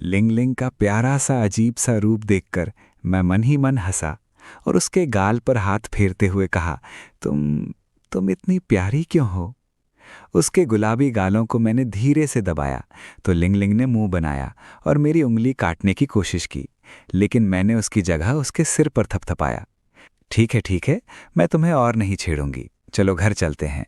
लिंगलिंग का प्यारा सा अजीब सा रूप देखकर मैं मन ही मन हंसा और उसके गाल पर हाथ फेरते हुए कहा, तुम इतनी प्यारी क्यों हो? उसके गुलाबी गालों को मैंने धीरे से दबाया तो लिंगलिंग ने मुंह बनाया और मेरी उंगली काटने की कोशिश की, लेकिन मैंने उसकी जगह उसके सिर पर थपथपाया। ठीक है, मैं तुम्हें और नहीं छेड़ूंगी, चलो घर चलते हैं।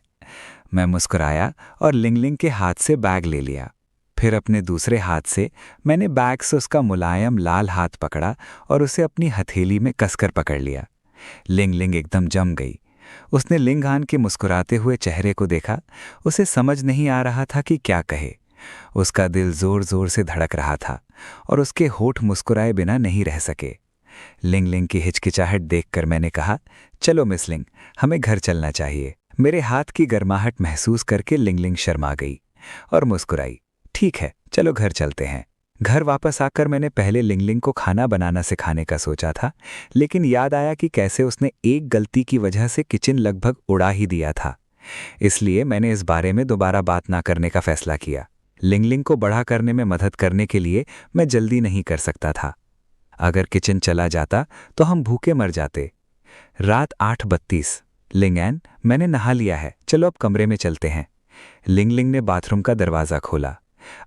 मैं मुस्कुराया और लिंगलिंग के हाथ से बैग ले लिया। फिर अपने दूसरे हाथ से मैंने बैग से उसका मुलायम लाल हाथ पकड़ा और उसे अपनी हथेली में कसकर पकड़ लिया। लिंगलिंग एकदम जम गई। उसने लिंगहान के मुस्कुराते हुए चेहरे को देखा। उसे समझ नहीं आ रहा था कि क्या कहे। उसका दिल जोर जोर से धड़क रहा था और उसके होठ मुस्कुराए बिना नहीं रह सके। लिंगलिंग की हिचकिचाहट देखकर मैंने कहा, चलो मिस लिंग, हमें घर चलना चाहिए। मेरे हाथ की गर्माहट महसूस करके लिंगलिंग शर्मा गई और मुस्कुराई। ठीक है, चलो घर चलते हैं। घर वापस आकर मैंने पहले लिंगलिंग को खाना बनाना सिखाने का सोचा था, लेकिन याद आया कि कैसे उसने एक गलती की वजह से किचन लगभग उड़ा ही दिया था। इसलिए मैंने इस बारे में दोबारा बात ना करने का फैसला किया। लिंगलिंग को बड़ा करने में मदद करने के लिए मैं जल्दी नहीं कर सकता था। अगर किचन चला जाता तो हम भूखे मर जाते। रात 8:32। लिंगैन, मैंने नहा लिया है, चलो अब कमरे में चलते हैं। लिंगलिंग ने बाथरूम का दरवाज़ा खोला।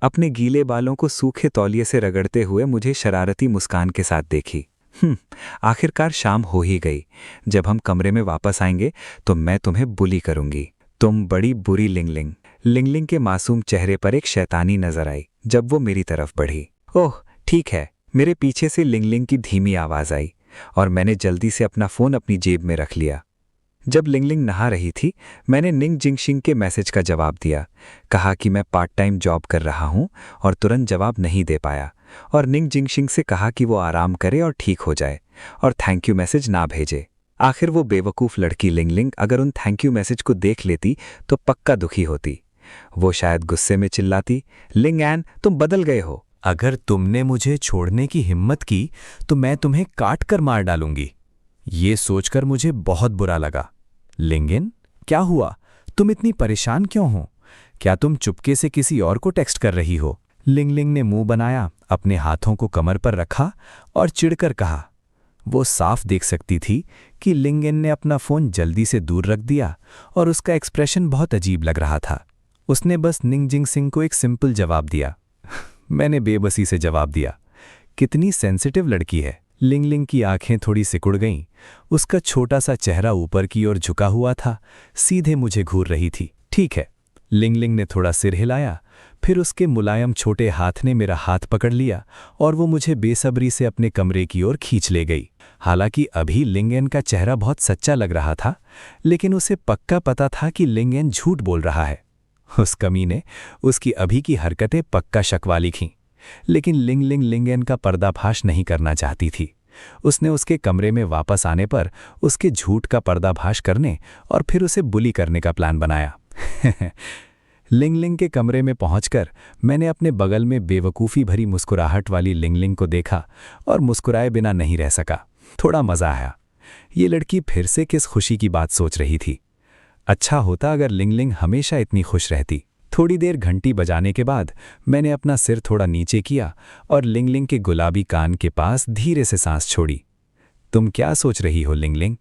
अपने गीले बालों को सूखे तौलिए से रगड़ते हुए मुझे शरारती मुस्कान के साथ देखी। आखिरकार शाम हो ही गई। जब हम कमरे में वापस आएंगे तो मैं तुम्हें बुली करूंगी। तुम बड़ी बुरी लिंगलिंग। लिंगलिंग के मासूम चेहरे पर एक शैतानी नजर आई जब वो मेरी तरफ बढ़ी। ओह ठीक है, मेरे पीछे से लिंगलिंग की धीमी आवाज आई और मैंने जल्दी से अपना फोन अपनी जेब में रख लिया। जब लिंगलिंग नहा रही थी, मैंने निंग जिंगशिंग के मैसेज का जवाब दिया। कहा कि मैं पार्ट टाइम जॉब कर रहा हूं और तुरंत जवाब नहीं दे पाया, और निंग जिंगशिंग से कहा कि वो आराम करे और ठीक हो जाए और थैंक यू मैसेज ना भेजे। आखिर वो बेवकूफ़ लड़की लिंगलिंग अगर उन थैंक यू मैसेज को देख लेती तो पक्का दुखी होती। वो शायद गुस्से में चिल्लाती, लिंगैन तुम बदल गए हो। अगर तुमने मुझे छोड़ने की हिम्मत की तो मैं तुम्हें काट कर मार डालूंगी। ये सोचकर मुझे बहुत बुरा लगा। लिंगन, क्या हुआ? तुम इतनी परेशान क्यों हो? क्या तुम चुपके से किसी और को टेक्स्ट कर रही हो? लिंगलिंग ने मुंह बनाया, अपने हाथों को कमर पर रखा और चिढ़कर कहा। वो साफ देख सकती थी कि लिंगन ने अपना फोन जल्दी से दूर रख दिया और उसका एक्सप्रेशन बहुत अजीब लग रहा था। उसने बस निंग जिंग सिंह को एक सिंपल जवाब दिया। मैंने बेबसी से जवाब दिया, कितनी सेंसिटिव लड़की है। लिंगलिंग की आंखें थोड़ी सिकुड़ गईं। उसका छोटा सा चेहरा ऊपर की ओर झुका हुआ था, सीधे मुझे घूर रही थी। ठीक है। लिंगलिंग ने थोड़ा सिर हिलाया, फिर उसके मुलायम छोटे हाथ ने मेरा हाथ पकड़ लिया और वो मुझे बेसब्री से अपने कमरे की ओर खींच ले गई। हालांकि अभी लिंगन का चेहरा बहुत सच्चा लग रहा था, लेकिन उसे पक्का पता था कि लिंगन झूठ बोल रहा है। उस कमीने उसकी अभी की हरकतें पक्का शक वाली थीं, लेकिन लिंगन का पर्दाफाश नहीं करना चाहती थी। उसने उसके कमरे में वापस आने पर उसके झूठ का पर्दाफाश करने और फिर उसे बुली करने का प्लान बनाया। लिंगलिंग के कमरे में पहुंचकर मैंने अपने बगल में बेवकूफ़ी भरी मुस्कुराहट वाली लिंगलिंग को देखा और मुस्कुराए बिना नहीं रह सका। थोड़ा मज़ा आया। ये लड़की फिर से किस खुशी की बात सोच रही थी। अच्छा होता अगर लिंगलिंग हमेशा इतनी खुश रहती। थोड़ी देर घंटी बजाने के बाद मैंने अपना सिर थोड़ा नीचे किया और लिंगलिंग के गुलाबी कान के पास धीरे से सांस छोड़ी। तुम क्या सोच रही हो लिंगलिंग?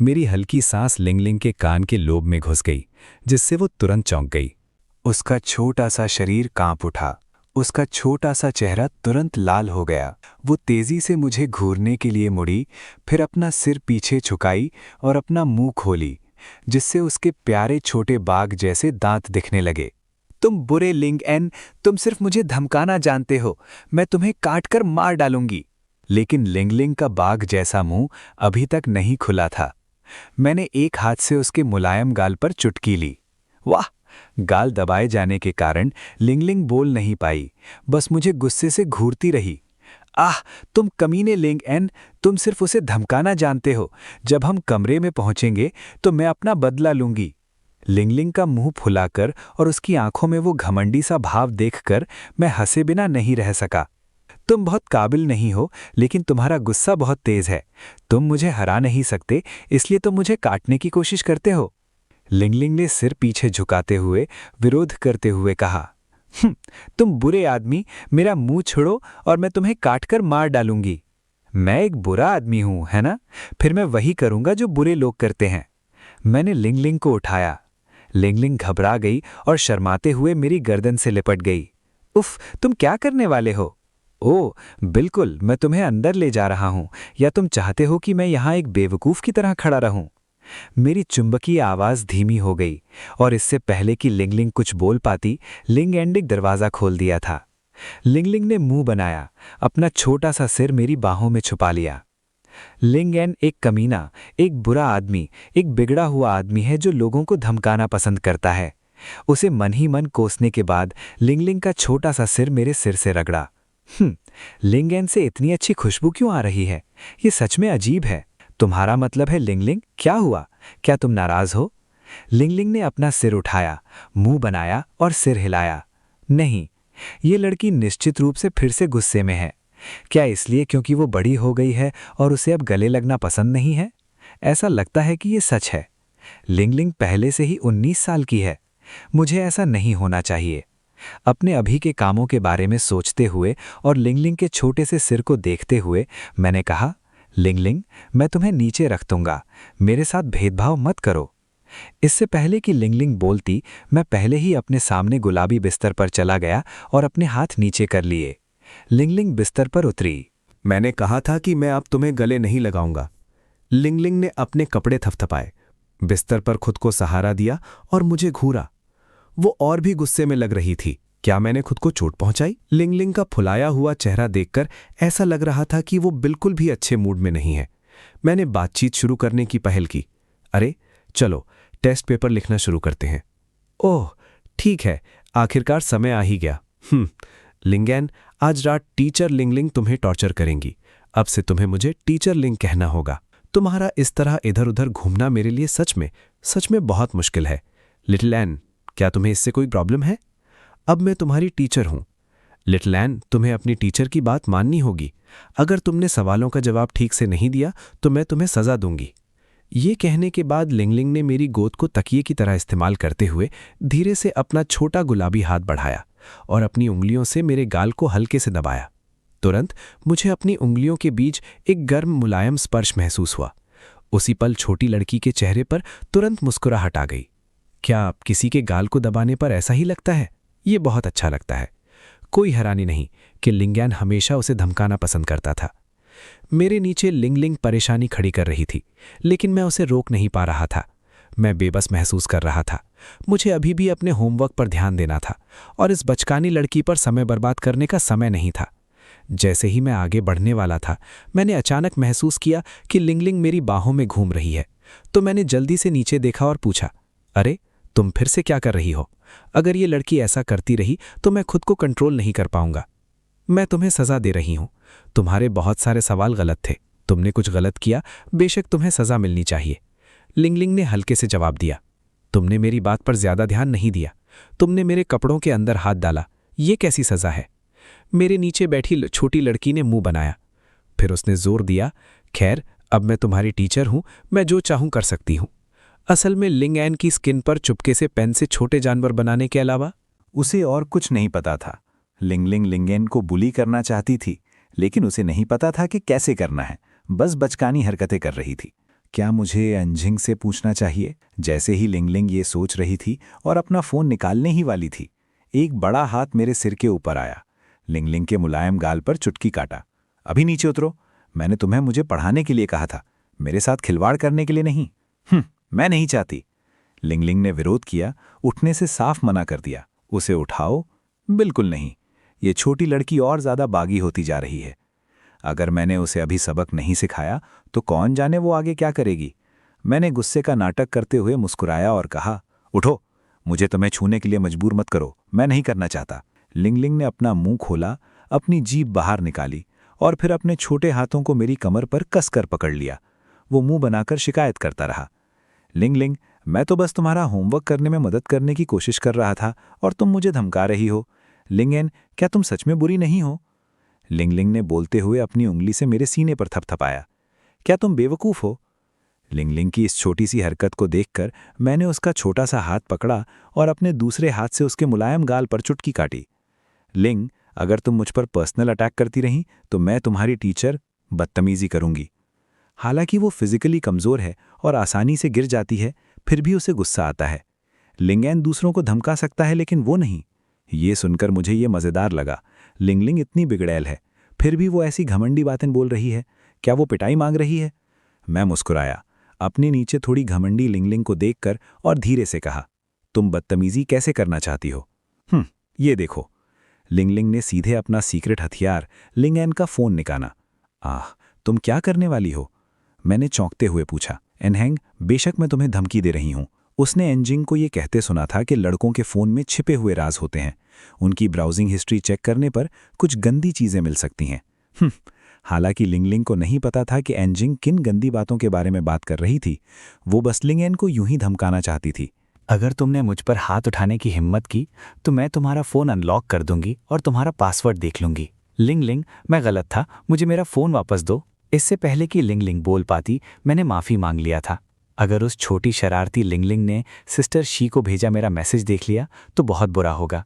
मेरी हल्की सांस लिंगलिंग के कान के लोब में घुस गई, जिससे वो तुरंत चौंक गई। उसका छोटा सा शरीर कांप उठा। उसका छोटा सा चेहरा तुरंत लाल हो गया। वो तेजी से मुझे घूरने के लिए मुड़ी, फिर अपना सिर पीछे झुकाई और अपना मुंह खोली, जिससे उसके प्यारे छोटे बाघ जैसे दांत दिखने लगे। तुम बुरे लिंगएन, तुम सिर्फ मुझे धमकाना जानते हो। मैं तुम्हें काट कर मार डालूंगी। लेकिन लिंगलिंग का बाघ जैसा मुंह अभी तक नहीं खुला था। मैंने एक हाथ से उसके मुलायम गाल पर चुटकी ली। वाह! गाल दबाए जाने के कारण लिंगलिंग बोल नहीं पाई, बस मुझे गुस्से से घूरती रही। आह! तुम कमीने लिंगएन, तुम सिर्फ उसे धमकाना जानते हो। जब हम कमरे में पहुंचेंगे तो मैं अपना बदला लूंगी। लिंगलिंग का मुंह फुलाकर और उसकी आंखों में वो घमंडी सा भाव देखकर मैं हंसे बिना नहीं रह सका। तुम बहुत काबिल नहीं हो, लेकिन तुम्हारा गुस्सा बहुत तेज है। तुम मुझे हरा नहीं सकते, इसलिए तुम मुझे काटने की कोशिश करते हो। लिंगलिंग ने सिर पीछे झुकाते हुए विरोध करते हुए कहा, तुम बुरे आदमी, मेरा मुंह छोड़ो और मैं तुम्हें काटकर मार डालूंगी। मैं एक बुरा आदमी हूं, है ना? फिर मैं वही करूंगा जो बुरे लोग करते हैं। मैंने लिंगलिंग को उठाया। लिंगलिंग घबरा गई और शर्माते हुए मेरी गर्दन से लिपट गई। उफ, तुम क्या करने वाले हो? ओह, बिल्कुल, मैं तुम्हें अंदर ले जा रहा हूं। या तुम चाहते हो कि मैं यहां एक बेवकूफ की तरह खड़ा रहूं? मेरी चुंबकीय आवाज धीमी हो गई और इससे पहले कि लिंगलिंग कुछ बोल पाती, लिंग एंडिक दरवाजा खोल दिया था। लिंगलिंग ने मुंह बनाया, अपना छोटा सा सिर मेरी बाहों में छुपा लिया। लिंग एन एक कमीना, एक बुरा आदमी, एक बिगड़ा हुआ आदमी है जो लोगों को धमकाना पसंद करता है। उसे मन ही मन कोसने के बाद लिंगलिंग का छोटा सा सिर मेरे सिर से रगड़ा। लिंगएन से इतनी अच्छी खुशबू क्यों आ रही है? ये सच में अजीब है। तुम्हारा मतलब है लिंगलिंग? क्या हुआ? क्या तुम नाराज हो? लिंगलिंग ने अपना सिर उठाया, मुंह बनाया और सिर हिलाया। नहीं, ये लड़की निश्चित रूप से फिर से गुस्से में है। क्या इसलिए क्योंकि वो बड़ी हो गई है और उसे अब गले लगना पसंद नहीं है? ऐसा लगता है कि ये सच है। लिंगलिंग पहले से ही 19 साल की है। मुझे ऐसा नहीं होना चाहिए। अपने अभी के कामों के बारे में सोचते हुए और लिंगलिंग के छोटे से सिर को देखते हुए मैंने कहा, लिंगलिंग, मैं तुम्हें नीचे रख दूंगा, मेरे साथ भेदभाव मत करो। इससे पहले कि लिंगलिंग बोलती, मैं पहले ही अपने सामने गुलाबी बिस्तर पर चला गया और अपने हाथ नीचे कर लिए। लिंगलिंग बिस्तर पर उतरी। मैंने कहा था कि मैं अब तुम्हें गले नहीं लगाऊंगा। लिंगलिंग ने अपने कपड़े थपथपाए, बिस्तर पर खुद को सहारा दिया और मुझे घूरा। वो और भी गुस्से में लग रही थी। क्या मैंने खुद को चोट पहुंचाई? लिंगलिंग का फुलाया हुआ चेहरा देखकर ऐसा लग रहा था कि वो बिल्कुल भी अच्छे मूड में नहीं है। मैंने बातचीत शुरू करने की पहल की। अरे चलो, टेस्ट पेपर लिखना शुरू करते हैं। ओह ठीक है, आखिरकार समय आ ही गया। लिंगैन, आज रात टीचर लिंगलिंग तुम्हें टॉर्चर करेंगी। अब से तुम्हें मुझे टीचर लिंग कहना होगा। तुम्हारा इस तरह इधर उधर घूमना मेरे लिए सच में बहुत मुश्किल है। लिटिल एन, क्या तुम्हें इससे कोई प्रॉब्लम है? अब मैं तुम्हारी टीचर हूं। लिटिल एन, तुम्हें अपनी टीचर की बात माननी होगी। अगर तुमने सवालों का जवाब ठीक से नहीं दिया तो मैं तुम्हें सजा दूंगी। ये कहने के बाद लिंगलिंग ने मेरी गोद को तकिए की तरह इस्तेमाल करते हुए धीरे से अपना छोटा गुलाबी हाथ बढ़ाया और अपनी उंगलियों से मेरे गाल को हल्के से दबाया। तुरंत मुझे अपनी उंगलियों के बीच एक गर्म मुलायम स्पर्श महसूस हुआ। उसी पल छोटी लड़की के चेहरे पर तुरंत मुस्कुराहट आ गई। क्या किसी के गाल को दबाने पर ऐसा ही लगता है? ये बहुत अच्छा लगता है। कोई हैरानी नहीं कि लिंगैन हमेशा उसे धमकाना पसंद करता था। मेरे नीचे लिंगलिंग परेशानी खड़ी कर रही थी, लेकिन मैं उसे रोक नहीं पा रहा था। मैं बेबस महसूस कर रहा था। मुझे अभी भी अपने होमवर्क पर ध्यान देना था और इस बचकानी लड़की पर समय बर्बाद करने का समय नहीं था। जैसे ही मैं आगे बढ़ने वाला था, मैंने अचानक महसूस किया कि लिंगलिंग मेरी बाहों में घूम रही है। तो मैंने जल्दी से नीचे देखा और पूछा, अरे तुम फिर से क्या कर रही हो? अगर ये लड़की ऐसा करती रही तो मैं खुद को कंट्रोल नहीं कर पाऊंगा। मैं तुम्हें सजा दे रही हूं। तुम्हारे बहुत सारे सवाल गलत थे। तुमने कुछ गलत किया, बेशक तुम्हें सजा मिलनी चाहिए। लिंगलिंग ने हल्के से जवाब दिया। तुमने मेरी बात पर ज्यादा ध्यान नहीं दिया। तुमने मेरे कपड़ों के अंदर हाथ डाला। ये कैसी सजा है? मेरे नीचे बैठी छोटी लड़की ने मुंह बनाया। फिर उसने जोर दिया, खैर अब मैं तुम्हारी टीचर हूं, मैं जो चाहूं कर सकती हूं। असल में लिंगएन की स्किन पर चुपके से पेन से छोटे जानवर बनाने के अलावा उसे और कुछ नहीं पता था। लिंगलिंग लिंगेन को बुली करना चाहती थी, लेकिन उसे नहीं पता था कि कैसे करना है। बस बचकानी हरकतें कर रही थी। क्या मुझे अंजिंग से पूछना चाहिए? जैसे ही लिंगलिंग ये सोच रही थी और अपना फोन निकालने ही वाली थी, एक बड़ा हाथ मेरे सिर के ऊपर आया। लिंगलिंग के मुलायम गाल पर चुटकी काटा। अभी नीचे उतरो। मैंने तुम्हें मुझे पढ़ाने के लिए कहा था, मेरे साथ खिलवाड़ करने के लिए नहीं। मैं नहीं चाहती। लिंगलिंग ने विरोध किया, उठने से साफ मना कर दिया। उसे उठाओ? बिल्कुल नहीं। ये छोटी लड़की और ज्यादा बागी होती जा रही है। अगर मैंने उसे अभी सबक नहीं सिखाया तो कौन जाने वो आगे क्या करेगी। मैंने गुस्से का नाटक करते हुए मुस्कुराया और कहा, उठो, मुझे तुम्हें छूने के लिए मजबूर मत करो, मैं नहीं करना चाहता। लिंगलिंग ने अपना मुंह खोला, अपनी जीभ बाहर निकाली और फिर अपने छोटे हाथों को मेरी कमर पर कसकर पकड़ लिया। वो मुंह बनाकर शिकायत करता रहा, लिंगलिंग, मैं तो बस तुम्हारा होमवर्क करने में मदद करने की कोशिश कर रहा था और तुम मुझे धमका रही हो। लिंगएन, क्या तुम सच में बुरी नहीं हो? लिंगलिंग ने बोलते हुए अपनी उंगली से मेरे सीने पर थपथपाया। क्या तुम बेवकूफ हो? लिंगलिंग की इस छोटी सी हरकत को देखकर मैंने उसका छोटा सा हाथ पकड़ा और अपने दूसरे हाथ से उसके मुलायम गाल पर चुटकी काटी। लिंग, अगर तुम मुझ पर पर्सनल अटैक करती रही तो मैं तुम्हारी टीचर बदतमीजी करूंगी। हालांकि वो फिजिकली कमजोर है और आसानी से गिर जाती है, फिर भी उसे गुस्सा आता है। लिंगैन दूसरों को धमका सकता है लेकिन वो नहीं। ये सुनकर मुझे ये मजेदार लगा। लिंगलिंग इतनी बिगड़ैल है, फिर भी वो ऐसी घमंडी बातें बोल रही है। क्या वो पिटाई मांग रही है? मैं मुस्कुराया, अपने नीचे थोड़ी घमंडी लिंगलिंग को देखकर, और धीरे से कहा, तुम बदतमीजी कैसे करना चाहती हो? ये देखो। लिंगलिंग ने सीधे अपना सीक्रेट हथियार लिंगैन का फोन निकाला। आह, तुम क्या करने वाली हो? मैंने चौंकते हुए पूछा। एनहेंग, बेशक मैं तुम्हें धमकी दे रही हूं। उसने एनजिंग को ये कहते सुना था कि लड़कों के फोन में छिपे हुए राज होते हैं। उनकी ब्राउजिंग हिस्ट्री चेक करने पर कुछ गंदी चीजें मिल सकती हैं। हालांकि लिंगलिंग को नहीं पता था कि एनजिंग किन गंदी बातों के बारे में बात कर रही थी। वो बस लिंगैन को यूं ही धमकाना चाहती थी। अगर तुमने मुझ पर हाथ उठाने की हिम्मत की तो मैं तुम्हारा फ़ोन अनलॉक कर दूंगी और तुम्हारा पासवर्ड देख लूंगी। लिंगलिंग, मैं गलत था, मुझे मेरा फ़ोन वापस दो। इससे पहले कि लिंगलिंग बोल पाती, मैंने माफ़ी मांग लिया था। अगर उस छोटी शरारती लिंगलिंग ने सिस्टर शी को भेजा मेरा मैसेज देख लिया तो बहुत बुरा होगा।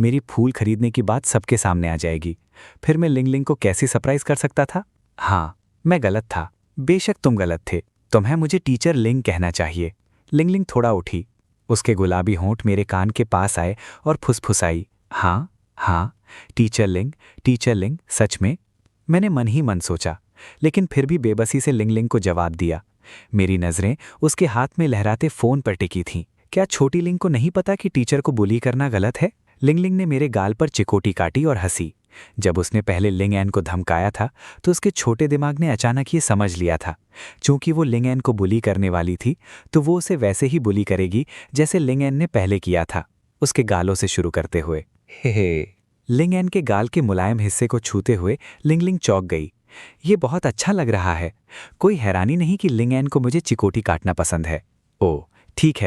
मेरी फूल खरीदने की बात सबके सामने आ जाएगी। फिर मैं लिंगलिंग को कैसे सरप्राइज कर सकता था? हाँ, मैं गलत था। बेशक तुम गलत थे। तुम्हें मुझे टीचर लिंग कहना चाहिए। लिंगलिंग थोड़ा उठी। उसके गुलाबी होंठ मेरे कान के पास आए और फुसफुसाई, हाँ हाँ, टीचर लिंग, सच में? मैंने मन ही मन सोचा, लेकिन फिर भी बेबसी से लिंगलिंग को जवाब दिया। मेरी नज़रें उसके हाथ में लहराते फ़ोन पर टिकी थीं। क्या छोटी लिंग को नहीं पता कि टीचर को बुली करना गलत है? लिंगलिंग ने मेरे गाल पर चिकोटी काटी और हंसी। जब उसने पहले लिंगैन को धमकाया था तो उसके छोटे दिमाग ने अचानक ये समझ लिया था, चूंकि वो लिंगैन को बुली करने वाली थी तो वो उसे वैसे ही बुली करेगी जैसे लिंगैन ने पहले किया था, उसके गालों से शुरू करते हुए। हे। लिंगैन के गाल के मुलायम हिस्से को छूते हुए लिंगलिंग चौंक गई। ये बहुत अच्छा लग रहा है। कोई हैरानी नहीं कि लिंगैन को मुझे चिकोटी काटना पसंद है। ओह, ठीक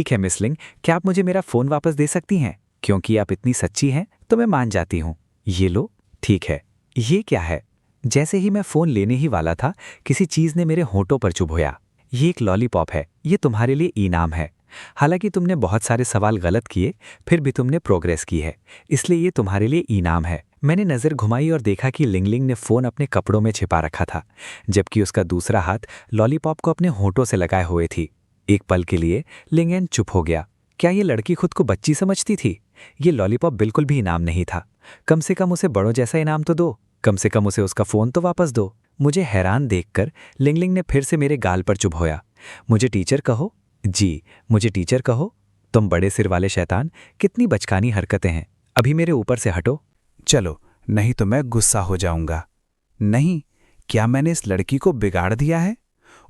है मिस लिंग, क्या आप मुझे मेरा फ़ोन वापस दे सकती हैं? क्योंकि आप इतनी सच्ची हैं तो मैं मान जाती हूँ। ये लो। ठीक है। ये क्या है? जैसे ही मैं फ़ोन लेने ही वाला था, किसी चीज़ ने मेरे होंठों पर चुभोया। ये एक लॉलीपॉप है, ये तुम्हारे लिए इनाम है। हालांकि तुमने बहुत सारे सवाल गलत किए, फिर भी तुमने प्रोग्रेस की है, इसलिए ये तुम्हारे लिए इनाम है। मैंने नज़र घुमाई और देखा कि लिंगलिंग ने फ़ोन अपने कपड़ों में छिपा रखा था, जबकि उसका दूसरा हाथ लॉलीपॉप को अपने होंठों से लगाए हुए थी। एक पल के लिए लिंगैन चुप हो गया। क्या ये लड़की खुद को बच्ची समझती थी? ये लॉलीपॉप बिल्कुल भी इनाम नहीं था। कम से कम उसे बड़ों जैसा इनाम तो दो, कम से कम उसे उसका फ़ोन तो वापस दो। मुझे हैरान देखकर लिंगलिंग ने फिर से मेरे गाल पर चुभोया। मुझे टीचर कहो। जी, मुझे टीचर कहो। तुम बड़े सिर वाले शैतान, कितनी बचकानी हरकतें हैं। अभी मेरे ऊपर से हटो। चलो, नहीं तो मैं गुस्सा हो जाऊंगा। नहीं, क्या मैंने इस लड़की को बिगाड़ दिया है?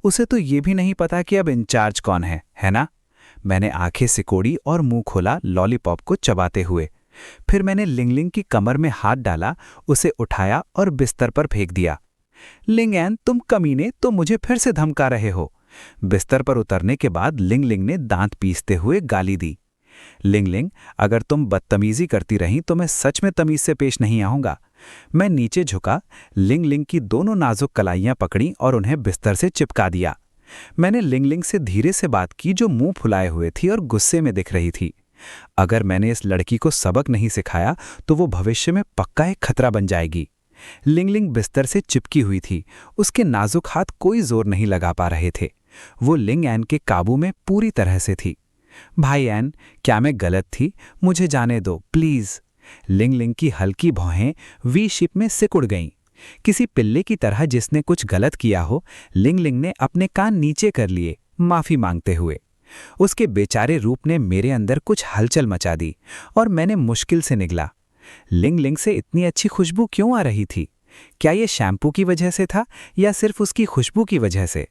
उसे तो ये भी नहीं पता कि अब इंचार्ज कौन है ना? मैंने आंखें सिकोड़ी और मुंह खोला लॉलीपॉप को चबाते हुए। फिर मैंने लिंगलिंग की कमर में हाथ डाला, उसे उठाया और बिस्तर पर फेंक दिया। लिंगैन, तुम कमीने, तो मुझे फिर से धमका रहे हो। बिस्तर पर उतरने के बाद लिंगलिंग ने दांत पीसते हुए गाली दी। लिंगलिंग, अगर तुम बदतमीजी करती रहीं तो मैं सच में तमीज से पेश नहीं आऊंगा। मैं नीचे झुका, लिंगलिंग की दोनों नाजुक कलाइयां पकड़ी और उन्हें बिस्तर से चिपका दिया। मैंने लिंगलिंग से धीरे से बात की, जो मुंह फुलाए हुए थी और गुस्से में दिख रही थी। अगर मैंने इस लड़की को सबक नहीं सिखाया तो वो भविष्य में पक्का एक खतरा बन जाएगी। लिंगलिंग बिस्तर से चिपकी हुई थी, उसके नाजुक हाथ कोई जोर नहीं लगा पा रहे थे। वो लिंगैन के काबू में पूरी तरह से थी। भाई एन, क्या मैं गलत थी? मुझे जाने दो प्लीज। लिंगलिंग की हल्की भौहें वी शेप में सिकुड़ गईं। किसी पिल्ले की तरह जिसने कुछ गलत किया हो, लिंगलिंग ने अपने कान नीचे कर लिए, माफी मांगते हुए। उसके बेचारे रूप ने मेरे अंदर कुछ हलचल मचा दी और मैंने मुश्किल से निगला, लिंगलिंग से इतनी अच्छी खुशबू क्यों आ रही थी? क्या ये शैम्पू की वजह से था या सिर्फ उसकी खुशबू की वजह से?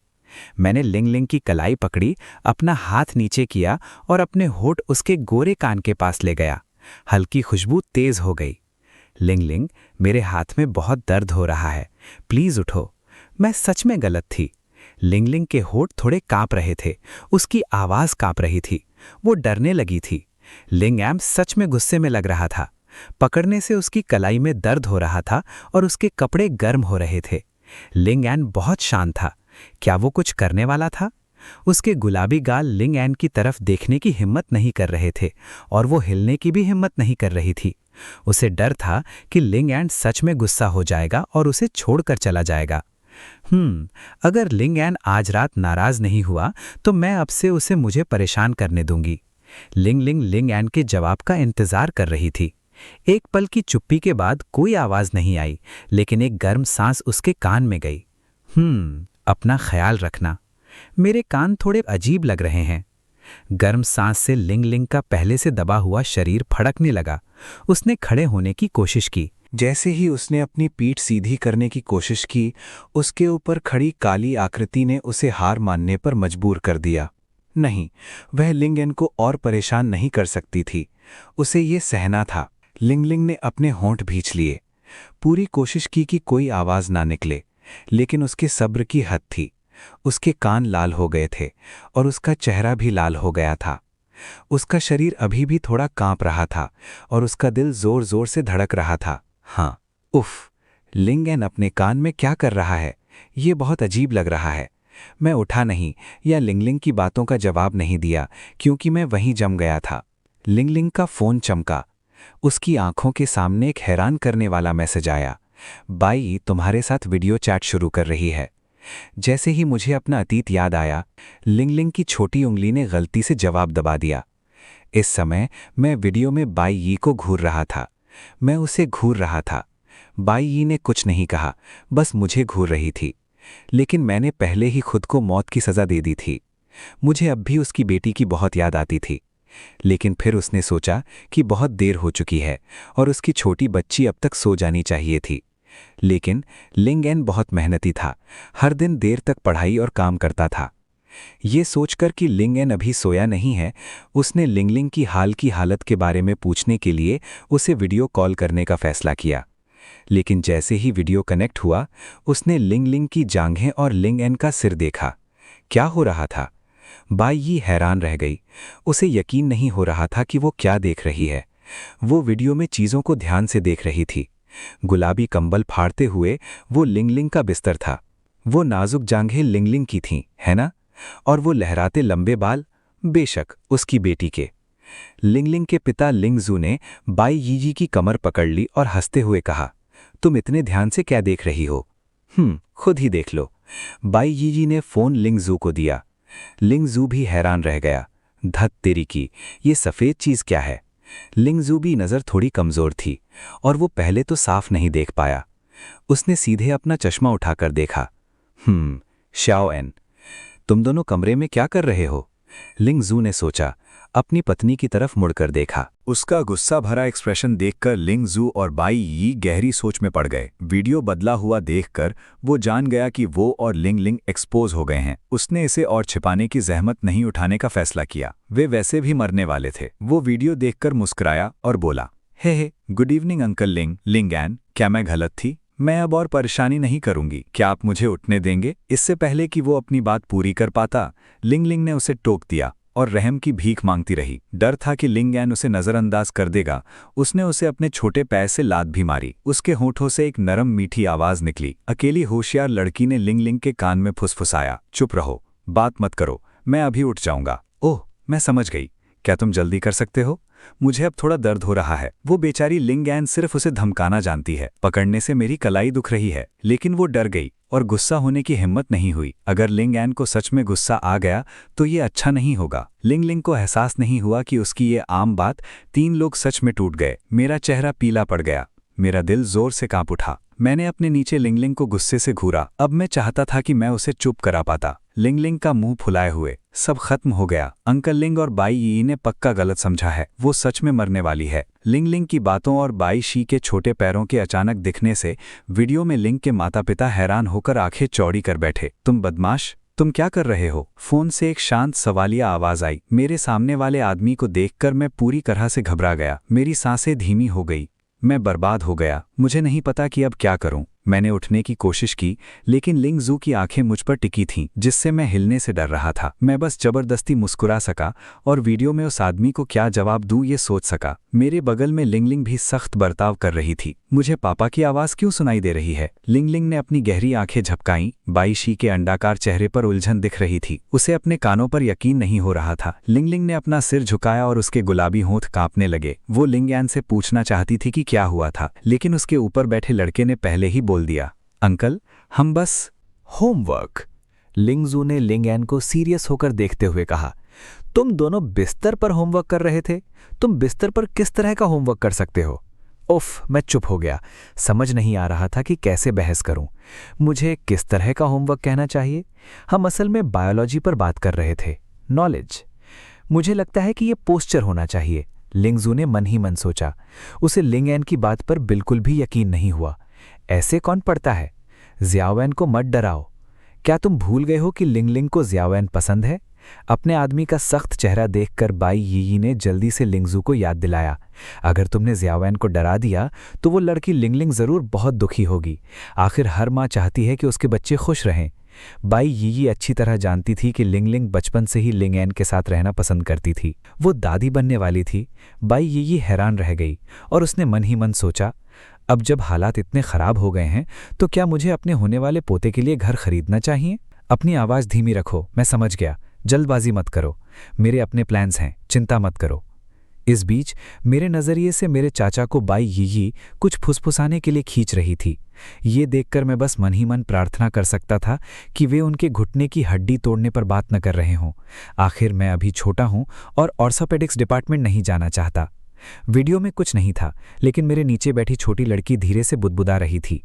मैंने लिंगलिंग की कलाई पकड़ी, अपना हाथ नीचे किया और अपने होठ उसके गोरे कान के पास ले गया। हल्की खुशबू तेज हो गई। लिंगलिंग, मेरे हाथ में बहुत दर्द हो रहा है, प्लीज उठो। मैं सच में गलत थी। लिंगलिंग के होठ थोड़े कांप रहे थे, उसकी आवाज कांप रही थी, वो डरने लगी थी। लिंगैम सच में गुस्से में लग रहा था। पकड़ने से उसकी कलाई में दर्द हो रहा था और उसके कपड़े गर्म हो रहे थे। लिंगैन बहुत शांत था, क्या वो कुछ करने वाला था? उसके गुलाबी गाल लिंग एन की तरफ देखने की हिम्मत नहीं कर रहे थे और वो हिलने की भी हिम्मत नहीं कर रही थी। उसे डर था कि लिंग एन सच में गुस्सा हो जाएगा और उसे छोड़कर चला जाएगा। अगर लिंग एन आज रात नाराज नहीं हुआ तो मैं अब से उसे मुझे परेशान करने दूंगी। लिंग एन के जवाब का इंतजार कर रही थी। एक पल की चुप्पी के बाद कोई आवाज नहीं आई, लेकिन एक गर्म सांस उसके कान में गई। अपना ख्याल रखना। मेरे कान थोड़े अजीब लग रहे हैं। गर्म सांस से लिंग का पहले से दबा हुआ शरीर फड़कने लगा। उसने खड़े होने की कोशिश की। जैसे ही उसने अपनी पीठ सीधी करने की कोशिश की, उसके ऊपर खड़ी काली आकृति ने उसे हार मानने पर मजबूर कर दिया। नहीं, वह लिंग को और परेशान नहीं कर सकती थी। उसे ये सहना था। लिंग ने अपने होंठ भींच लिए। पूरी कोशिश की कि कोई आवाज ना निकले, लेकिन उसके सब्र की हद थी। उसके कान लाल हो गए थे और उसका चेहरा भी लाल हो गया था। उसका शरीर अभी भी थोड़ा कांप रहा था और उसका दिल जोर जोर से धड़क रहा था। हाँ, उफ, लिंग अपने कान में क्या कर रहा है? ये बहुत अजीब लग रहा है। मैं उठा नहीं या लिंग की बातों का जवाब नहीं दिया, क्योंकि मैं वहीं जम गया था। लिंग का फोन चमका। उसकी आंखों के सामने एक हैरान करने वाला मैसेज आया। बाई तुम्हारे साथ वीडियो चैट शुरू कर रही है। जैसे ही मुझे अपना अतीत याद आया, लिंग की छोटी उंगली ने गलती से जवाब दबा दिया। इस समय मैं वीडियो में बाई यी को घूर रहा था। मैं उसे घूर रहा था। बाई यी ने कुछ नहीं कहा, बस मुझे घूर रही थी। लेकिन मैंने पहले ही खुद को मौत की सजा दे दी थी। मुझे अब भी उसकी बेटी की बहुत याद आती थी। लेकिन फिर उसने सोचा कि बहुत देर हो चुकी है और उसकी छोटी बच्ची अब तक सो जानी चाहिए थी। लेकिन लिंग बहुत मेहनती था। हर दिन देर तक पढ़ाई और काम करता था। ये सोचकर कि लिंग अभी सोया नहीं है, उसने लिंग की हाल की हालत के बारे में पूछने के लिए उसे वीडियो कॉल करने का फैसला किया। लेकिन जैसे ही वीडियो कनेक्ट हुआ, उसने लिंग की जांघें और लिंग का सिर देखा। क्या हो रहा था? बाई यी हैरान रह गई। उसे यकीन नहीं हो रहा था कि वो क्या देख रही है। वो वीडियो में चीज़ों को ध्यान से देख रही थी। गुलाबी कंबल फाड़ते हुए वो लिंग का बिस्तर था। वो नाजुक जांघें लिंग की थीं, है ना? और वो लहराते लंबे बाल, बेशक उसकी बेटी के। लिंग के पिता लिंगजू ने बाई यी की कमर पकड़ ली और हंसते हुए कहा, तुम इतने ध्यान से क्या देख रही हो? खुद ही देख लो। बाई यी ने फोन लिंगजू को दिया। लिंगजू भी हैरान रह गया। धत तेरी की, ये सफ़ेद चीज़ क्या है? लिंगजू भी नज़र थोड़ी कमज़ोर थी और वो पहले तो साफ नहीं देख पाया। उसने सीधे अपना चश्मा उठाकर देखा। श्याओ एन, तुम दोनों कमरे में क्या कर रहे हो? लिंगजू ने सोचा। अपनी पत्नी की तरफ मुड़कर देखा। उसका गुस्सा भरा एक्सप्रेशन देखकर लिंगजू और बाई यी गहरी सोच में पड़ गए। वीडियो बदला हुआ देखकर वो जान गया कि वो और लिंग एक्सपोज हो गए हैं। उसने इसे और छिपाने की जहमत नहीं उठाने का फैसला किया। वे वैसे भी मरने वाले थे। वो वीडियो देखकर मुस्कुराया और बोला, हे गुड इवनिंग अंकल लिंग एन, क्या मैं गलत थी? मैं अब और परेशानी नहीं करूंगी। क्या आप मुझे उठने देंगे? इससे पहले कि वो अपनी बात पूरी कर पाता, लिंग ने उसे टोक दिया और रहम की भीख मांगती रही। डर था कि लिंग उसे नजरअंदाज कर देगा। उसने उसे अपने छोटे पैर से लात भी मारी। उसके होठों से एक नरम मीठी आवाज निकली। अकेली होशियार लड़की ने लिंग के कान में फुसफुसाया, चुप रहो, बात मत करो, मैं अभी उठ जाऊंगा। ओह, मैं समझ गई। क्या तुम जल्दी कर सकते हो? मुझे अब थोड़ा दर्द हो रहा है। वो बेचारी लिंग सिर्फ उसे धमकाना जानती है। पकड़ने से मेरी कलाई दुख रही है। लेकिन वो डर गई और गुस्सा होने की हिम्मत नहीं हुई। अगर लिंग को सच में गुस्सा आ गया तो ये अच्छा नहीं होगा। लिंग को एहसास नहीं हुआ कि उसकी ये आम बात 3 लोग सच में टूट गए। मेरा चेहरा पीला पड़ गया। मेरा दिल जोर से कांप उठा। मैंने अपने नीचे लिंग को गुस्से से घूरा। अब मैं चाहता था कि मैं उसे चुप करा पाता। लिंग का मुंह फुलाए हुए, सब खत्म हो गया। अंकल लिंग और बाई यी ने पक्का गलत समझा है। वो सच में मरने वाली है। लिंग की बातों और बाई शी के छोटे पैरों के अचानक दिखने से वीडियो में लिंग के माता पिता हैरान होकर आंखें चौड़ी कर बैठे। तुम बदमाश, तुम क्या कर रहे हो? फोन से एक शांत सवालिया आवाज आई। मेरे सामने वाले आदमी को देखकर मैं पूरी तरह से घबरा गया। मेरी सांसें धीमी हो गई। मैं बर्बाद हो गया। मुझे नहीं पता कि अब क्या करूं। मैंने उठने की कोशिश की, लेकिन लिंगजू की आंखें मुझ पर टिकी थीं, जिससे मैं हिलने से डर रहा था। मैं बस जबरदस्ती मुस्कुरा सका और वीडियो में उस आदमी को क्या जवाब दूं ये सोच सका। मेरे बगल में लिंग भी सख्त बर्ताव कर रही थी। मुझे पापा की आवाज़ क्यों सुनाई दे रही है? लिंगलिंग ने अपनी गहरी आंखें झपकाईं। बाई शी के अंडाकार चेहरे पर उलझन दिख रही थी। उसे अपने कानों पर यकीन नहीं हो रहा था। लिंगलिंग ने अपना सिर झुकाया और उसके गुलाबी होंठ कांपने लगे। वो लिंगयान से पूछना चाहती थी कि क्या हुआ था, लेकिन उसके ऊपर बैठे लड़के ने पहले ही बोल दिया, अंकल, हम बस होमवर्क। लिंगजू ने लिंगयान को सीरियस होकर देखते हुए कहा, तुम दोनों बिस्तर पर होमवर्क कर रहे थे? तुम बिस्तर पर किस तरह का होमवर्क कर सकते हो? उफ, मैं चुप हो गया। समझ नहीं आ रहा था कि कैसे बहस करूं। मुझे किस तरह का होमवर्क कहना चाहिए? हम असल में बायोलॉजी पर बात कर रहे थे, नॉलेज। मुझे लगता है कि ये पोस्चर होना चाहिए, लिंगजू ने मन ही मन सोचा। उसे लिंगयान की बात पर बिल्कुल भी यकीन नहीं हुआ। ऐसे कौन पढ़ता है? ज़ियाओवैन को मत डराओ। क्या तुम भूल गए हो कि लिंगलिंग को ज़ियाओवैन पसंद है? अपने आदमी का सख्त चेहरा देखकर बाई यीयी ने जल्दी से लिंगजू को याद दिलाया, अगर तुमने ज़ियाओवैन को डरा दिया तो वो लड़की लिंगलिंग ज़रूर बहुत दुखी होगी। आखिर हर माँ चाहती है कि उसके बच्चे खुश रहें। बाई यीयी अच्छी तरह जानती थी कि लिंगलिंग बचपन से ही लिंगयान के साथ रहना पसंद करती थी। वो दादी बनने वाली थी। बाई यीयी हैरान रह गई और उसने मन ही मन सोचा, अब जब हालात इतने ख़राब हो गए हैं तो क्या मुझे अपने होने वाले पोते के लिए घर खरीदना चाहिए? अपनी आवाज़ धीमी रखो, मैं समझ गया। जल्दबाजी मत करो, मेरे अपने प्लान्स हैं, चिंता मत करो। इस बीच मेरे नज़रिए से मेरे चाचा को बाई यीयी कुछ फुसफुसाने के लिए खींच रही थी। ये देखकर मैं बस मन ही मन प्रार्थना कर सकता था कि वे उनके घुटने की हड्डी तोड़ने पर बात न कर रहे हों। आखिर मैं अभी छोटा हूँ और ऑर्थोपेडिक्स डिपार्टमेंट नहीं जाना चाहता। वीडियो में कुछ नहीं था, लेकिन मेरे नीचे बैठी छोटी लड़की धीरे से बुदबुदा रही थी,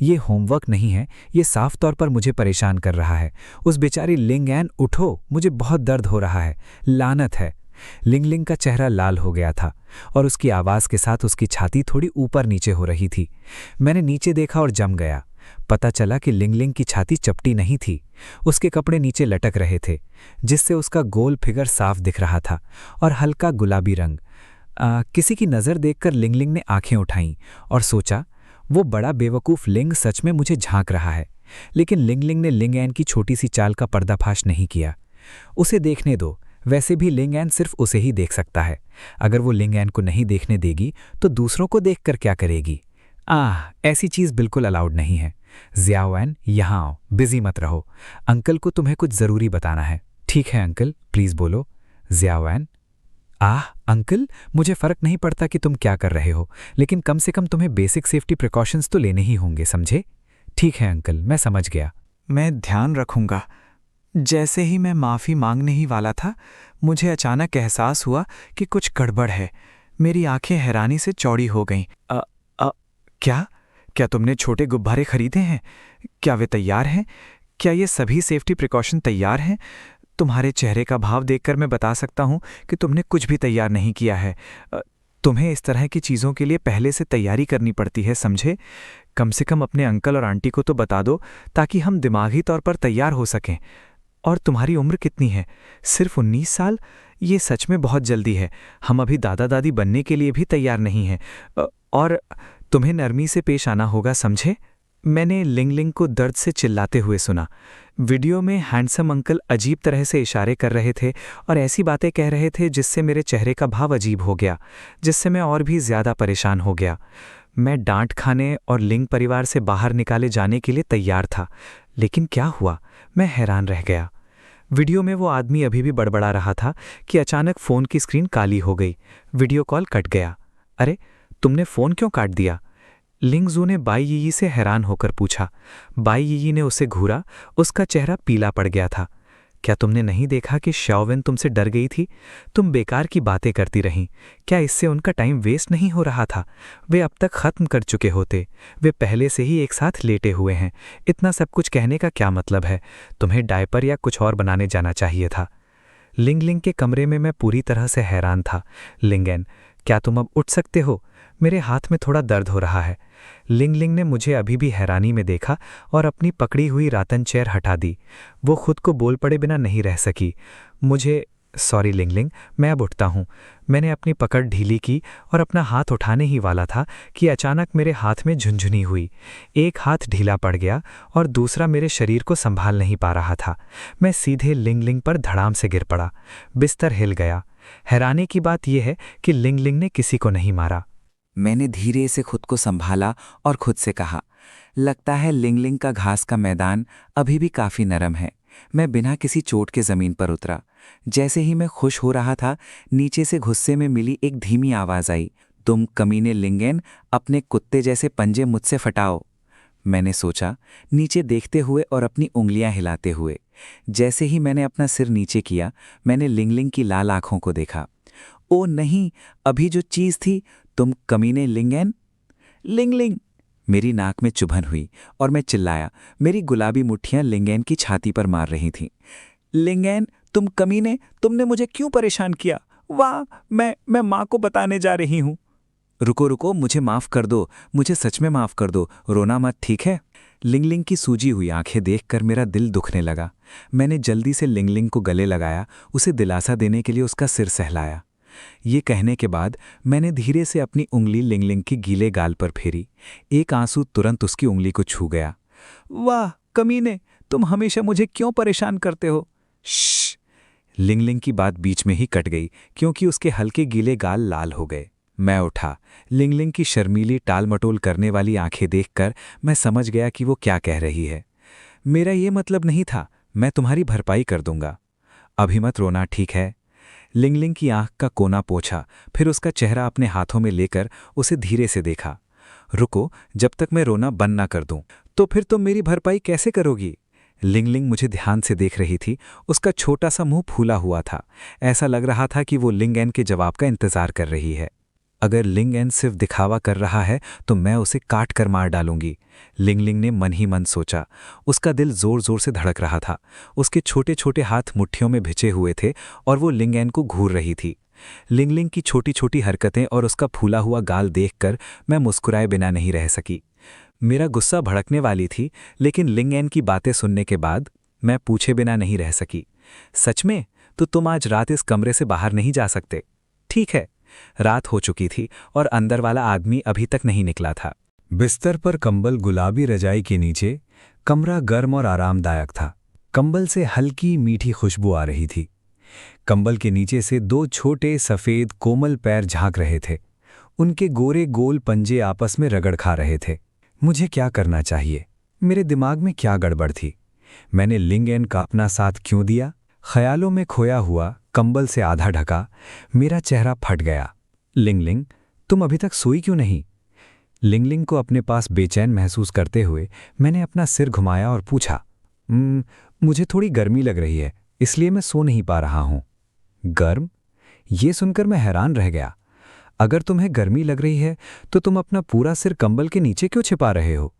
ये होमवर्क नहीं है, ये साफ तौर पर मुझे परेशान कर रहा है। उस बेचारी लिंगयान, उठो, मुझे बहुत दर्द हो रहा है, लानत है। लिंगलिंग का चेहरा लाल हो गया था और उसकी आवाज़ के साथ उसकी छाती थोड़ी ऊपर नीचे हो रही थी। मैंने नीचे देखा और जम गया। पता चला कि लिंगलिंग की छाती चपटी नहीं थी, उसके कपड़े नीचे लटक रहे थे, जिससे उसका गोल फिगर साफ दिख रहा था और हल्का गुलाबी रंग। किसी की नज़र देखकर लिंगलिंग ने आंखें उठाईं और सोचा, वो बड़ा बेवकूफ़ लिंग सच में मुझे झांक रहा है। लेकिन लिंगलिंग ने लिंगयान की छोटी सी चाल का पर्दाफाश नहीं किया। उसे देखने दो, वैसे भी लिंगयान सिर्फ उसे ही देख सकता है। अगर वो लिंगयान को नहीं देखने देगी तो दूसरों को देखकर क्या करेगी? ऐसी चीज़ बिल्कुल अलाउड नहीं है। ज़ियाओवैन, यहाँ आओ, बिजी मत रहो। अंकल को तुम्हें कुछ ज़रूरी बताना है। ठीक है अंकल, प्लीज़ बोलो। ज़ियाओवैन, अंकल, मुझे फ़र्क नहीं पड़ता कि तुम क्या कर रहे हो, लेकिन कम से कम तुम्हें बेसिक सेफ्टी प्रिकॉशंस तो लेने ही होंगे, समझे? ठीक है अंकल, मैं समझ गया। मैं ध्यान रखूंगा। जैसे ही मैं माफ़ी मांगने ही वाला था, मुझे अचानक एहसास हुआ कि कुछ गड़बड़ है। मेरी आंखें हैरानी से चौड़ी हो गईं। क्या तुमने छोटे गुब्बारे खरीदे हैं? क्या वे तैयार हैं? क्या ये सभी सेफ्टी प्रिकॉशन तैयार हैं? तुम्हारे चेहरे का भाव देखकर मैं बता सकता हूँ कि तुमने कुछ भी तैयार नहीं किया है। तुम्हें इस तरह की चीज़ों के लिए पहले से तैयारी करनी पड़ती है, समझे? कम से कम अपने अंकल और आंटी को तो बता दो, ताकि हम दिमागी तौर पर तैयार हो सकें। और तुम्हारी उम्र कितनी है? सिर्फ 19 साल? ये सच में बहुत जल्दी है। हम अभी दादा दादी बनने के लिए भी तैयार नहीं हैं। और तुम्हें नरमी से पेश आना होगा, समझे? मैंने लिंगलिंग को दर्द से चिल्लाते हुए सुना। वीडियो में हैंडसम अंकल अजीब तरह से इशारे कर रहे थे और ऐसी बातें कह रहे थे जिससे मेरे चेहरे का भाव अजीब हो गया, जिससे मैं और भी ज़्यादा परेशान हो गया। मैं डांट खाने और लिंग परिवार से बाहर निकाले जाने के लिए तैयार था, लेकिन क्या हुआ? मैं हैरान रह गया। वीडियो में वो आदमी अभी भी बड़बड़ा रहा था कि अचानक फ़ोन की स्क्रीन काली हो गई। वीडियो कॉल कट गया। अरे, तुमने फ़ोन क्यों काट दिया? लिंगजू ने बाई यीयी से हैरान होकर पूछा। बाई यीयी ने उसे घूरा, उसका चेहरा पीला पड़ गया था। क्या तुमने नहीं देखा कि शाओवेन तुमसे डर गई थी? तुम बेकार की बातें करती रहीं। क्या इससे उनका टाइम वेस्ट नहीं हो रहा था? वे अब तक ख़त्म कर चुके होते। वे पहले से ही एक साथ लेटे हुए हैं। इतना सब कुछ कहने का क्या मतलब है? तुम्हें डायपर या कुछ और बनाने जाना चाहिए था। लिंगलिंग के कमरे में मैं पूरी तरह से हैरान था। लिंगेन, क्या तुम अब उठ सकते हो? मेरे हाथ में थोड़ा दर्द हो रहा है। लिंगलिंग ने मुझे अभी भी हैरानी में देखा और अपनी पकड़ी हुई रातन चेयर हटा दी। वो खुद को बोल पड़े बिना नहीं रह सकी। सॉरी लिंगलिंग, मैं अब उठता हूँ। मैंने अपनी पकड़ ढीली की और अपना हाथ उठाने ही वाला था कि अचानक मेरे हाथ में झुंझुनी हुई। एक हाथ ढीला पड़ गया और दूसरा मेरे शरीर को संभाल नहीं पा रहा था। मैं सीधे लिंगलिंग पर धड़ाम से गिर पड़ा। बिस्तर हिल गया। हैरानी की बात यह है कि लिंगलिंग ने किसी को नहीं मारा। मैंने धीरे से खुद को संभाला और खुद से कहा, लगता है लिंगलिंग का घास का मैदान अभी भी काफी नरम है। मैं बिना किसी चोट के जमीन पर उतरा। जैसे ही मैं खुश हो रहा था, नीचे से गुस्से में मिली एक धीमी आवाज आई, तुम कमीने लिंगेन, अपने कुत्ते जैसे पंजे मुझसे फटाओ। मैंने सोचा, नीचे देखते हुए और अपनी उंगलियां हिलाते हुए। जैसे ही मैंने अपना सिर नीचे किया, मैंने लिंगलिंग की लाल आंखों को देखा। ओ नहीं, अभी जो चीज थी, तुम कमीने लिंगेन। लिंगलिंग। मेरी नाक में चुभन हुई और मैं चिल्लाया। मेरी गुलाबी मुट्ठियां लिंगेन की छाती पर मार रही थीं। लिंगेन, तुम कमीने, तुमने मुझे क्यों परेशान किया? वाह, मैं माँ को बताने जा रही हूँ। रुको रुको, मुझे माफ कर दो, मुझे सच में माफ कर दो, रोना मत, ठीक है? लिंगलिंग की सूजी हुई आंखें देखकर मेरा दिल दुखने लगा। मैंने जल्दी से लिंगलिंग को गले लगाया, उसे दिलासा देने के लिए उसका सिर सहलाया। ये कहने के बाद मैंने धीरे से अपनी उंगली लिंगलिंग की गीले गाल पर फेरी। एक आंसू तुरंत उसकी उंगली को छू गया। वाह कमीने, तुम हमेशा मुझे क्यों परेशान करते हो? श्श। लिंगलिंग की बात बीच में ही कट गई क्योंकि उसके हल्के गीले गाल लाल हो गए। मैं उठा। लिंगलिंग की शर्मीली टाल-मटोल करने वाली आंखें देखकर मैं समझ गया कि वो क्या कह रही है। मेरा ये मतलब नहीं था, मैं तुम्हारी भरपाई कर दूंगा। अभी मत रोना, ठीक है? लिंगलिंग की आंख का कोना पोंछा, फिर उसका चेहरा अपने हाथों में लेकर उसे धीरे से देखा। रुको, जब तक मैं रोना बंद ना कर दूं, तो फिर तुम मेरी भरपाई कैसे करोगी? लिंगलिंग मुझे ध्यान से देख रही थी। उसका छोटा सा मुंह फूला हुआ था। ऐसा लग रहा था कि वो लिंगएन के जवाब का इंतजार कर रही है। अगर लिंगएन सिर्फ दिखावा कर रहा है तो मैं उसे काट कर मार डालूंगी, लिंगलिंग ने मन ही मन सोचा। उसका दिल जोर जोर से धड़क रहा था। उसके छोटे छोटे हाथ मुट्ठियों में भिजे हुए थे और वो लिंगएन को घूर रही थी। लिंगलिंग की छोटी छोटी हरकतें और उसका फूला हुआ गाल देखकर मैं मुस्कुराए बिना नहीं रह सकी। मेरा गुस्सा भड़कने वाली थी, लेकिन लिंगएन की बातें सुनने के बाद मैं पूछे बिना नहीं रह सकी। सच में? तो तुम आज रात इस कमरे से बाहर नहीं जा सकते? ठीक है। रात हो चुकी थी और अंदर वाला आदमी अभी तक नहीं निकला था। बिस्तर पर कंबल गुलाबी रजाई के नीचे। कमरा गर्म और आरामदायक था। कंबल से हल्की मीठी खुशबू आ रही थी। कंबल के नीचे से दो छोटे सफ़ेद कोमल पैर झांक रहे थे। उनके गोरे गोल पंजे आपस में रगड़ खा रहे थे। मुझे क्या करना चाहिए? मेरे दिमाग में क्या गड़बड़ थी? मैंने लिंगएन का अपना साथ क्यों दिया? ख्यालों में खोया हुआ, कंबल से आधा ढका, मेरा चेहरा फट गया। लिंगलिंग, तुम अभी तक सोई क्यों नहीं? लिंगलिंग को अपने पास बेचैन महसूस करते हुए मैंने अपना सिर घुमाया और पूछा, मुझे थोड़ी गर्मी लग रही है, इसलिए मैं सो नहीं पा रहा हूं। गर्म? ये सुनकर मैं हैरान रह गया। अगर तुम्हें गर्मी लग रही है तो तुम अपना पूरा सिर कंबल के नीचे क्यों छिपा रहे हो?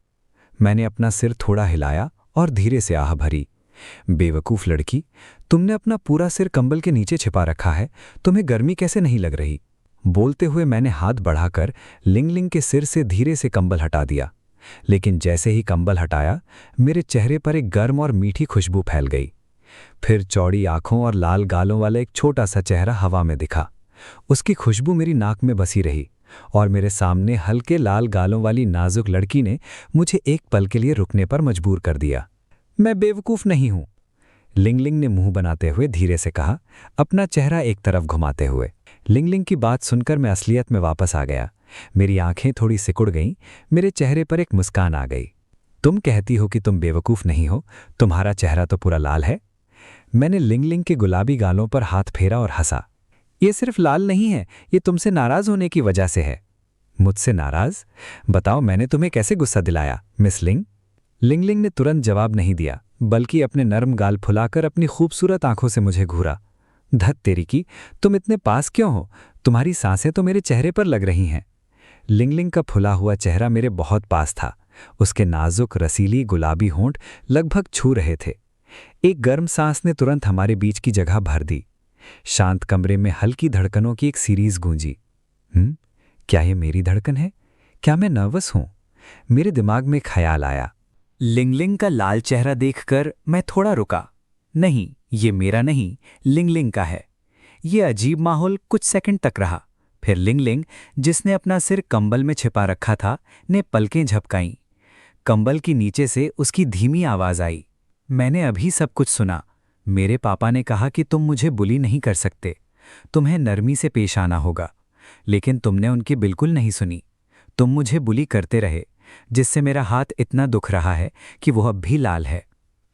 मैंने अपना सिर थोड़ा हिलाया और धीरे से आह भरी। बेवकूफ लड़की, तुमने अपना पूरा सिर कंबल के नीचे छिपा रखा है, तुम्हें गर्मी कैसे नहीं लग रही? बोलते हुए मैंने हाथ बढ़ाकर लिंगलिंग के सिर से धीरे से कंबल हटा दिया। लेकिन जैसे ही कंबल हटाया, मेरे चेहरे पर एक गर्म और मीठी खुशबू फैल गई। फिर चौड़ी आंखों और लाल गालों वाला एक छोटा सा चेहरा हवा में दिखा। उसकी खुशबू मेरी नाक में बसी रही और मेरे सामने हल्के लाल गालों वाली नाजुक लड़की ने मुझे एक पल के लिए रुकने पर मजबूर कर दिया। मैं बेवकूफ नहीं हूं, लिंगलिंग ने मुंह बनाते हुए धीरे से कहा, अपना चेहरा एक तरफ घुमाते हुए। लिंगलिंग की बात सुनकर मैं असलियत में वापस आ गया। मेरी आंखें थोड़ी सिकुड़ गईं, मेरे चेहरे पर एक मुस्कान आ गई। तुम कहती हो कि तुम बेवकूफ नहीं हो, तुम्हारा चेहरा तो पूरा लाल है। मैंने लिंगलिंग के गुलाबी गालों पर हाथ फेरा और हंसा। ये सिर्फ लाल नहीं है, ये तुमसे नाराज होने की वजह से है। मुझसे नाराज? बताओ, मैंने तुम्हें कैसे गुस्सा दिलाया, मिस लिंग? लिंगलिंग ने तुरंत जवाब नहीं दिया, बल्कि अपने नरम गाल फुलाकर अपनी खूबसूरत आंखों से मुझे घूरा। धत तेरी की, तुम इतने पास क्यों हो? तुम्हारी सांसें तो मेरे चेहरे पर लग रही हैं। लिंगलिंग का फुला हुआ चेहरा मेरे बहुत पास था। उसके नाजुक रसीली गुलाबी होंठ लगभग छू रहे थे। एक गर्म सांस ने तुरंत हमारे बीच की जगह भर दी। शांत कमरे में हल्की धड़कनों की एक सीरीज गूंजी। क्या ये मेरी धड़कन है? क्या मैं नर्वस हूं? मेरे दिमाग में ख्याल आया। लिंगलिंग का लाल चेहरा देखकर मैं थोड़ा रुका। नहीं, ये मेरा नहीं, लिंगलिंग का है। ये अजीब माहौल कुछ सेकंड तक रहा। फिर लिंगलिंग, जिसने अपना सिर कंबल में छिपा रखा था, ने पलकें झपकाईं। कंबल की नीचे से उसकी धीमी आवाज आई। मैंने अभी सब कुछ सुना। मेरे पापा ने कहा कि तुम मुझे बुली नहीं कर सकते, तुम्हें नरमी से पेश आना होगा। लेकिन तुमने उनकी बिल्कुल नहीं सुनी। तुम मुझे बुली करते रहे, जिससे मेरा हाथ इतना दुख रहा है कि वो अब भी लाल है।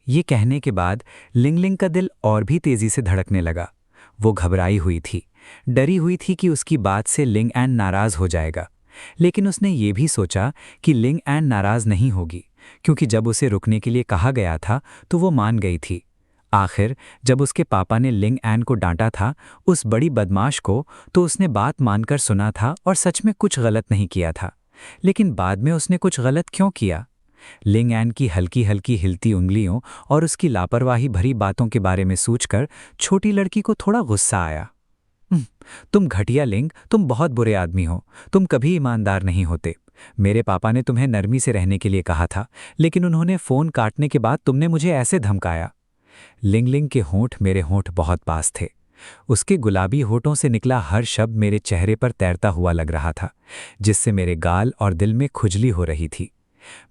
ये कहने के बाद लिंगलिंग का दिल और भी तेजी से धड़कने लगा। वो घबराई हुई थी, डरी हुई थी कि उसकी बात से लिंग एन नाराज हो जाएगा। लेकिन उसने ये भी सोचा कि लिंग एन नाराज नहीं होगी, क्योंकि जब उसे रुकने के लिए कहा गया था तो वो मान गई थी। आखिर जब उसके पापा ने लिंग एन को डांटा था, उस बड़ी बदमाश को, तो उसने बात मानकर सुना था और सच में कुछ गलत नहीं किया था। लेकिन बाद में उसने कुछ गलत क्यों किया? लिंग एन की हल्की हल्की हिलती उंगलियों और उसकी लापरवाही भरी बातों के बारे में सोचकर छोटी लड़की को थोड़ा गुस्सा आया। तुम घटिया लिंग, तुम बहुत बुरे आदमी हो, तुम कभी ईमानदार नहीं होते। मेरे पापा ने तुम्हें नरमी से रहने के लिए कहा था, लेकिन उन्होंने फ़ोन काटने के बाद तुमने मुझे ऐसे धमकाया। लिंग के होंठ मेरे होंठ बहुत पास थे। उसके गुलाबी होठों से निकला हर शब्द मेरे चेहरे पर तैरता हुआ लग रहा था, जिससे मेरे गाल और दिल में खुजली हो रही थी।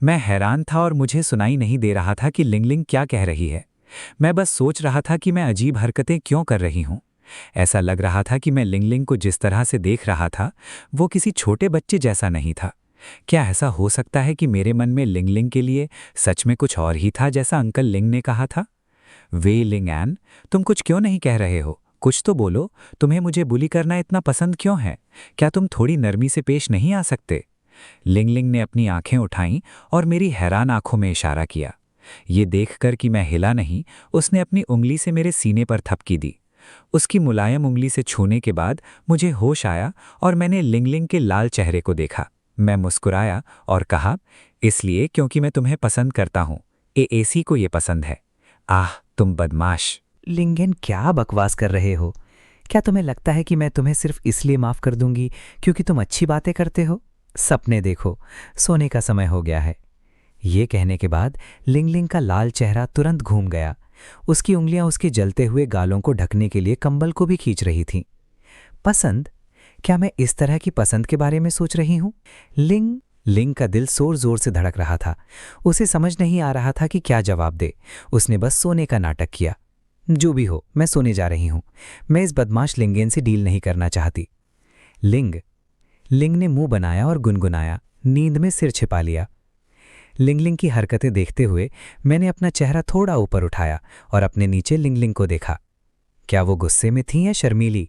मैं हैरान था और मुझे सुनाई नहीं दे रहा था कि लिंग क्या कह रही है। मैं बस सोच रहा था कि मैं अजीब हरकतें क्यों कर रही हूँ। ऐसा लग रहा था कि मैं लिंग को जिस तरह से देख रहा था वो किसी छोटे बच्चे जैसा नहीं था। क्या ऐसा हो सकता है कि मेरे मन में लिंग के लिए सच में कुछ और ही था, जैसा अंकल लिंग ने कहा था? वे लिंग एन, तुम कुछ क्यों नहीं कह रहे हो? कुछ तो बोलो। तुम्हें मुझे बुली करना इतना पसंद क्यों है? क्या तुम थोड़ी नरमी से पेश नहीं आ सकते? लिंग ने अपनी आंखें उठाईं और मेरी हैरान आंखों में इशारा किया। ये देखकर कि मैं हिला नहीं, उसने अपनी उंगली से मेरे सीने पर थपकी दी। उसकी मुलायम उंगली से छूने के बाद मुझे होश आया और मैंने लिंग के लाल चेहरे को देखा। मैं मुस्कुराया और कहा, इसलिए क्योंकि मैं तुम्हें पसंद करता हूँ। एसी को ये पसंद है। आह, तुम बदमाश। लिंगन, क्या बकवास कर रहे हो? क्या तुम्हें लगता है कि मैं तुम्हें सिर्फ इसलिए माफ कर दूंगी क्योंकि तुम अच्छी बातें करते हो? सपने देखो, सोने का समय हो गया है। ये कहने के बाद लिंग का लाल चेहरा तुरंत घूम गया। उसकी उंगलियां उसके जलते हुए गालों को ढकने के लिए कंबल को भी खींच रही थीं। पसंद? क्या मैं इस तरह की पसंद के बारे में सोच रही हूं? लिंग का दिल जोर जोर से धड़क रहा था। उसे समझ नहीं आ रहा था कि क्या जवाब दे। उसने बस सोने का नाटक किया। जो भी हो, मैं सोने जा रही हूं। मैं इस बदमाश लिंगेन से डील नहीं करना चाहती। लिंग ने मुंह बनाया और गुनगुनाया, नींद में सिर छिपा लिया। लिंग की हरकतें देखते हुए मैंने अपना चेहरा थोड़ा ऊपर उठाया और अपने नीचे लिंग को देखा। क्या वो गुस्से में थी या शर्मीली?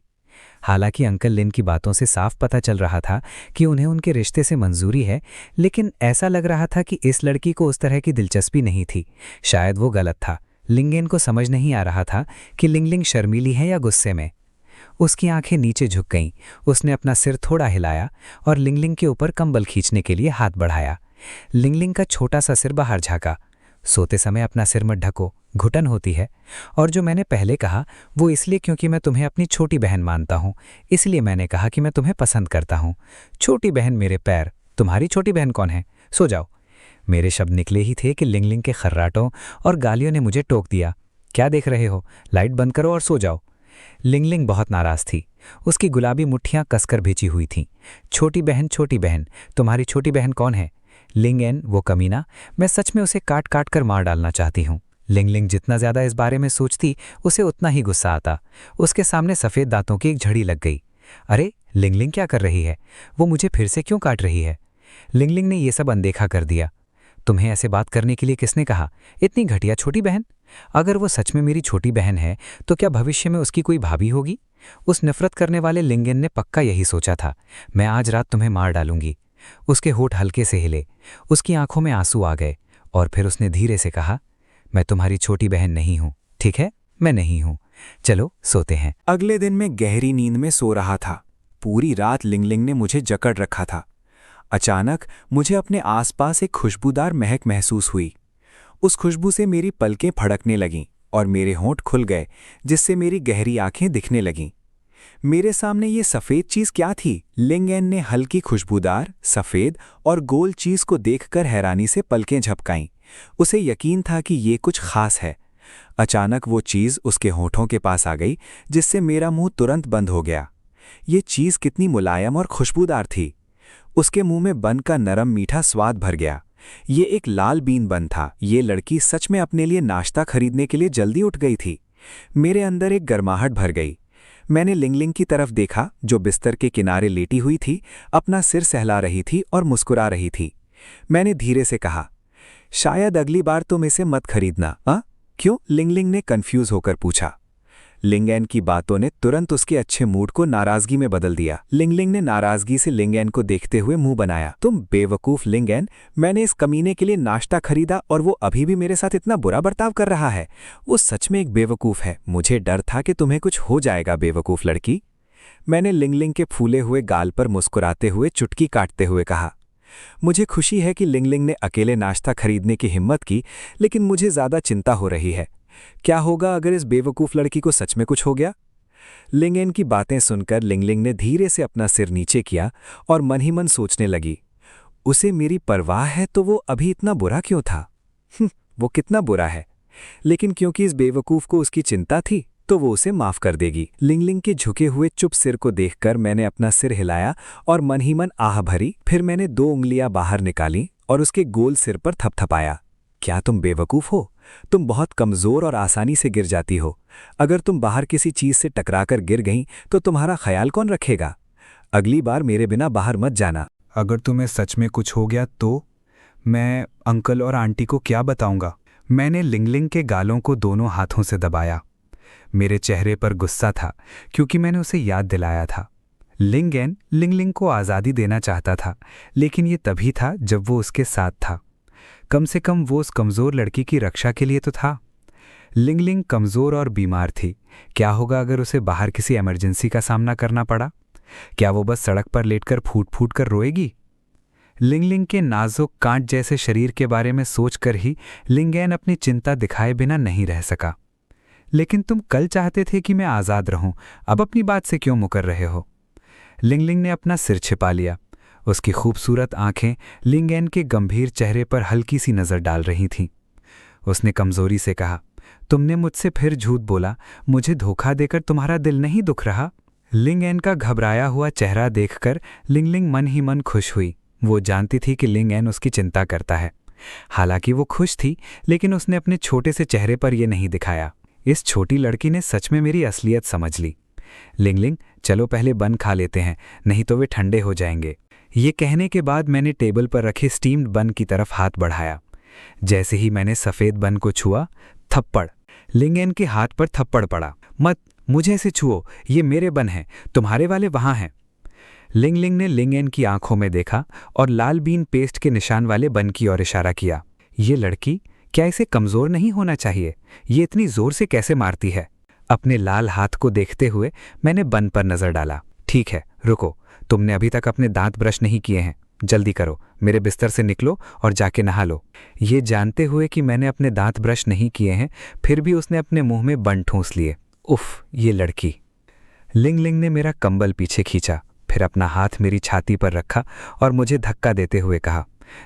हालांकि अंकल लिन की बातों से साफ पता चल रहा था कि उन्हें उनके रिश्ते से मंजूरी है, लेकिन ऐसा लग रहा था कि इस लड़की को उस तरह की दिलचस्पी नहीं थी। शायद वो गलत था। लिंगेन को समझ नहीं आ रहा था कि लिंग शर्मीली है या गुस्से में। उसकी आंखें नीचे झुक गईं। उसने अपना सिर थोड़ा हिलाया और लिंग के ऊपर कंबल खींचने के लिए हाथ बढ़ाया। लिंग का छोटा सा सिर बाहर झांका। सोते समय अपना सिर मत ढको, घुटन होती है। और जो मैंने पहले कहा वो इसलिए क्योंकि मैं तुम्हें अपनी छोटी बहन मानता हूँ, इसलिए मैंने कहा कि मैं तुम्हें पसंद करता हूँ। छोटी बहन मेरे पैर, तुम्हारी छोटी बहन कौन है? सो जाओ। मेरे शब्द निकले ही थे कि लिंग के खर्राटों और गालियों ने मुझे टोक दिया। क्या देख रहे हो? लाइट बंद करो और सो जाओ। लिंग बहुत नाराज थी। उसकी गुलाबी मुट्ठियां कसकर भेजी हुई थीं। छोटी बहन, तुम्हारी छोटी बहन कौन है? लिंग, वो कमीना, मैं सच में उसे काट काट कर मार डालना चाहती हूँ। लिंग जितना ज्यादा इस बारे में सोचती उसे उतना ही गुस्सा आता। उसके सामने सफ़ेद दांतों की एक झड़ी लग गई। अरे लिंग क्या कर रही है? वो मुझे फिर से क्यों काट रही है? लिंग ने यह सब अनदेखा कर दिया। तुम्हें ऐसे बात करने के लिए किसने कहा? इतनी घटिया छोटी बहन। अगर वो सच में मेरी छोटी बहन है तो क्या भविष्य में उसकी कोई भाभी होगी? उस नफरत करने वाले लिंगन ने पक्का यही सोचा था। मैं आज रात तुम्हें मार डालूंगी। उसके होठ हल्के से हिले, उसकी आंखों में आंसू आ गए और फिर उसने धीरे से कहा, मैं तुम्हारी छोटी बहन नहीं हूं, ठीक है? मैं नहीं हूं। चलो सोते हैं। अगले दिन मैं गहरी नींद में सो रहा था। पूरी रात लिंग ने मुझे जकड़ रखा था। अचानक मुझे अपने आसपास एक खुशबूदार महक महसूस हुई। उस खुशबू से मेरी पलकें फड़कने लगीं और मेरे होंठ खुल गए, जिससे मेरी गहरी आंखें दिखने लगीं। मेरे सामने ये सफ़ेद चीज़ क्या थी? लिंगन ने हल्की खुशबूदार, सफ़ेद और गोल चीज़ को देखकर हैरानी से पलकें झपकाईं। उसे यकीन था कि ये कुछ खास है। अचानक वो चीज़ उसके होठों के पास आ गई, जिससे मेरा मुंह तुरंत बंद हो गया। ये चीज़ कितनी मुलायम और खुशबूदार थी। उसके मुंह में बन का नरम मीठा स्वाद भर गया। ये एक लाल बीन बन था। ये लड़की सच में अपने लिए नाश्ता खरीदने के लिए जल्दी उठ गई थी। मेरे अंदर एक गर्माहट भर गई। मैंने लिंगलिंग की तरफ देखा जो बिस्तर के किनारे लेटी हुई थी, अपना सिर सहला रही थी और मुस्कुरा रही थी। मैंने धीरे से कहा, शायद अगली बार तुम इसे मत खरीदना। क्यों? लिंगलिंग ने कंफ्यूज होकर पूछा। लिंगैन की बातों ने तुरंत उसके अच्छे मूड को नाराजगी में बदल दिया। लिंगलिंग ने नाराजगी से लिंगैन को देखते हुए मुंह बनाया। तुम बेवकूफ लिंगैन, मैंने इस कमीने के लिए नाश्ता खरीदा और वो अभी भी मेरे साथ इतना बुरा बर्ताव कर रहा है। वो सच में एक बेवकूफ है। मुझे डर था कि तुम्हें कुछ हो जाएगा बेवकूफ लड़की। मैंने लिंगलिंग के फूले हुए गाल पर मुस्कुराते हुए चुटकी काटते हुए कहा। मुझे खुशी है कि लिंगलिंग ने अकेले नाश्ता खरीदने की हिम्मत की, लेकिन मुझे ज्यादा चिंता हो रही है। क्या होगा अगर इस बेवकूफ लड़की को सच में कुछ हो गया? लिंगैन की बातें सुनकर लिंगलिंग ने धीरे से अपना सिर नीचे किया और मन ही मन सोचने लगी, उसे मेरी परवाह है तो वो अभी इतना बुरा क्यों था? वो कितना बुरा है, लेकिन क्योंकि इस बेवकूफ को उसकी चिंता थी तो वो उसे माफ कर देगी। लिंगलिंग के झुके हुए चुप सिर को देखकर मैंने अपना सिर हिलाया और मन ही मन आह भरी। फिर मैंने 2 उंगलियां बाहर निकाली और उसके गोल सिर पर थपथपाया। क्या तुम बेवकूफ हो? तुम बहुत कमजोर और आसानी से गिर जाती हो। अगर तुम बाहर किसी चीज से टकराकर गिर गई तो तुम्हारा ख्याल कौन रखेगा? अगली बार मेरे बिना बाहर मत जाना। अगर तुम्हें सच में कुछ हो गया तो मैं अंकल और आंटी को क्या बताऊंगा? मैंने लिंगलिंग के गालों को दोनों हाथों से दबाया। मेरे चेहरे पर गुस्सा था क्योंकि मैंने उसे याद दिलाया था। लिंगैन लिंगलिंग को आज़ादी देना चाहता था, लेकिन ये तभी था जब वो उसके साथ था। कम से कम वो उस कमज़ोर लड़की की रक्षा के लिए तो था। लिंगलिंग कमज़ोर और बीमार थी। क्या होगा अगर उसे बाहर किसी इमरजेंसी का सामना करना पड़ा? क्या वो बस सड़क पर लेटकर फूट फूट कर रोएगी? लिंगलिंग के नाजुक कांट जैसे शरीर के बारे में सोचकर ही लिंगैन अपनी चिंता दिखाए बिना नहीं रह सका। लेकिन तुम कल चाहते थे कि मैं आज़ाद रहूं, अब अपनी बात से क्यों मुकर रहे हो? लिंगलिंग ने अपना सिर छिपा लिया। उसकी खूबसूरत आंखें लिंगैन के गंभीर चेहरे पर हल्की सी नज़र डाल रही थीं। उसने कमज़ोरी से कहा, तुमने मुझसे फिर झूठ बोला। मुझे धोखा देकर तुम्हारा दिल नहीं दुख रहा? लिंगैन का घबराया हुआ चेहरा देखकर लिंगलिंग मन ही मन खुश हुई। वो जानती थी कि लिंगैन उसकी चिंता करता है। हालांकि वो खुश थी, लेकिन उसने अपने छोटे से चेहरे पर यह नहीं दिखाया। इस छोटी लड़की ने सच में मेरी असलियत समझ ली। लिंगलिंग, चलो पहले बन खा लेते हैं, नहीं तो वे ठंडे हो जाएंगे। ये कहने के बाद मैंने टेबल पर रखे स्टीम्ड बन की तरफ हाथ बढ़ाया। जैसे ही मैंने सफ़ेद बन को छुआ, थप्पड़! लिंगैन के हाथ पर थप्पड़ पड़ा। मत, मुझे ऐसे छुओ, ये मेरे बन हैं, तुम्हारे वाले वहाँ हैं। लिंगलिंग ने लिंगैन की आंखों में देखा और लाल बीन पेस्ट के निशान वाले बन की ओर इशारा किया। ये लड़की, क्या इसे कमज़ोर नहीं होना चाहिए? ये इतनी ज़ोर से कैसे मारती है? अपने लाल हाथ को देखते हुए मैंने बन पर नज़र डाला। ठीक है, रुको, तुमने अभी तक अपने दांत ब्रश नहीं किए हैं। जल्दी करो, मेरे बिस्तर से निकलो और जाके नहा लो। ये जानते हुए कि मैंने अपने दांत ब्रश नहीं किए हैं, फिर भी उसने अपने मुंह में बन ठूंस लिए। उफ, ये लड़की! लिंगलिंग ने मेरा कंबल पीछे खींचा, फिर अपना हाथ मेरी छाती पर रखा और मुझे धक्का देते हुए कहा,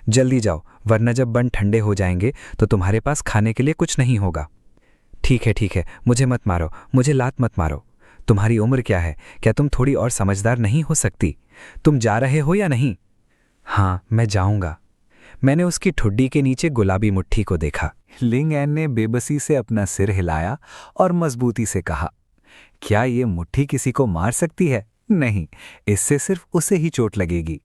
जल्दी जाओ, वरना जब बन ठंडे हो जाएंगे तो तुम्हारे पास खाने के लिए कुछ नहीं होगा। ठीक है, मुझे मत मारो, मुझे लात मत मारो। तुम्हारी उम्र क्या है? क्या तुम थोड़ी और समझदार नहीं हो सकती? तुम जा रहे हो या नहीं? हाँ, मैं जाऊंगा। मैंने उसकी ठुड्डी के नीचे गुलाबी मुट्ठी को देखा। लिंगैन ने बेबसी से अपना सिर हिलाया और मजबूती से कहा, क्या ये मुट्ठी किसी को मार सकती है? नहीं, इससे सिर्फ उसे ही चोट लगेगी।